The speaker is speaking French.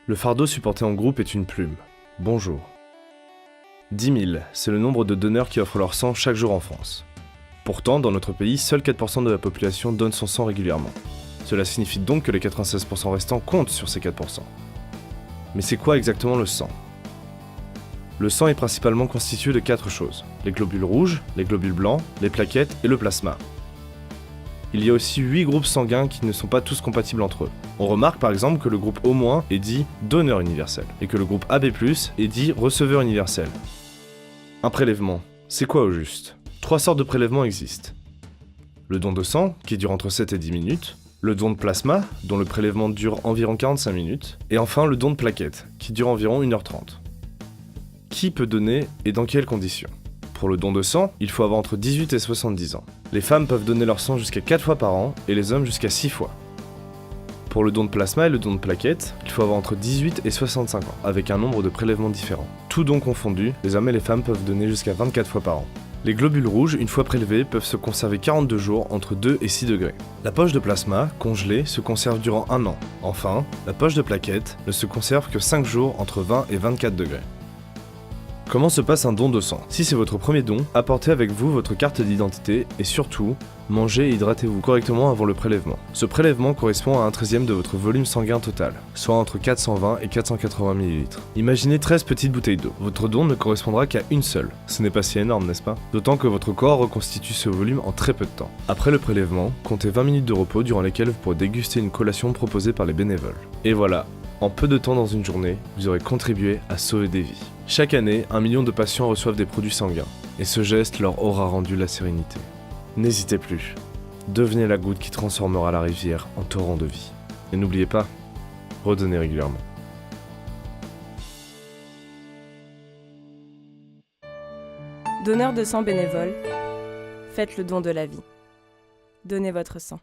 Le fardeau supporté en groupe est une plume. Bonjour. 10 000, c'est le nombre de donneurs qui offrent leur sang chaque jour en France. Pourtant, dans notre pays, seuls 4% de la population donne son sang régulièrement. Cela signifie donc que les 96% restants comptent sur ces 4%. Mais c'est quoi exactement le sang ? Le sang est principalement constitué de 4 choses. Les globules rouges, les globules blancs, les plaquettes et le plasma. Il y a aussi 8 groupes sanguins qui ne sont pas tous compatibles entre eux. On remarque par exemple que le groupe O- est dit donneur universel et que le groupe AB+, est dit receveur universel. Un prélèvement, c'est quoi au juste ? 3 sortes de prélèvements existent. Le don de sang, qui dure entre 7 et 10 minutes, le don de plasma, dont le prélèvement dure environ 45 minutes, et enfin le don de plaquettes, qui dure environ 1h30. Qui peut donner et dans quelles conditions ? Pour le don de sang, il faut avoir entre 18 et 70 ans. Les femmes peuvent donner leur sang jusqu'à 4 fois par an et les hommes jusqu'à 6 fois. Pour le don de plasma et le don de plaquettes, il faut avoir entre 18 et 65 ans, avec un nombre de prélèvements différents. Tous dons confondus, les hommes et les femmes peuvent donner jusqu'à 24 fois par an. Les globules rouges, une fois prélevés, peuvent se conserver 42 jours entre 2 et 6 degrés. La poche de plasma, congelée, se conserve durant 1 an. Enfin, la poche de plaquettes ne se conserve que 5 jours entre 20 et 24 degrés. Comment se passe un don de sang ? Si c'est votre premier don, apportez avec vous votre carte d'identité et surtout, mangez et hydratez-vous correctement avant le prélèvement. Ce prélèvement correspond à un 13e de votre volume sanguin total, soit entre 420 et 480 ml. Imaginez 13 petites bouteilles d'eau. Votre don ne correspondra qu'à une seule. Ce n'est pas si énorme, n'est-ce pas ? D'autant que votre corps reconstitue ce volume en très peu de temps. Après le prélèvement, comptez 20 minutes de repos durant lesquelles vous pourrez déguster une collation proposée par les bénévoles. Et voilà, en peu de temps dans une journée, vous aurez contribué à sauver des vies. Chaque année, 1 million de patients reçoivent des produits sanguins, et ce geste leur aura rendu la sérénité. N'hésitez plus, devenez la goutte qui transformera la rivière en torrent de vie. Et n'oubliez pas, redonnez régulièrement. Donneurs de sang bénévoles, faites le don de la vie. Donnez votre sang.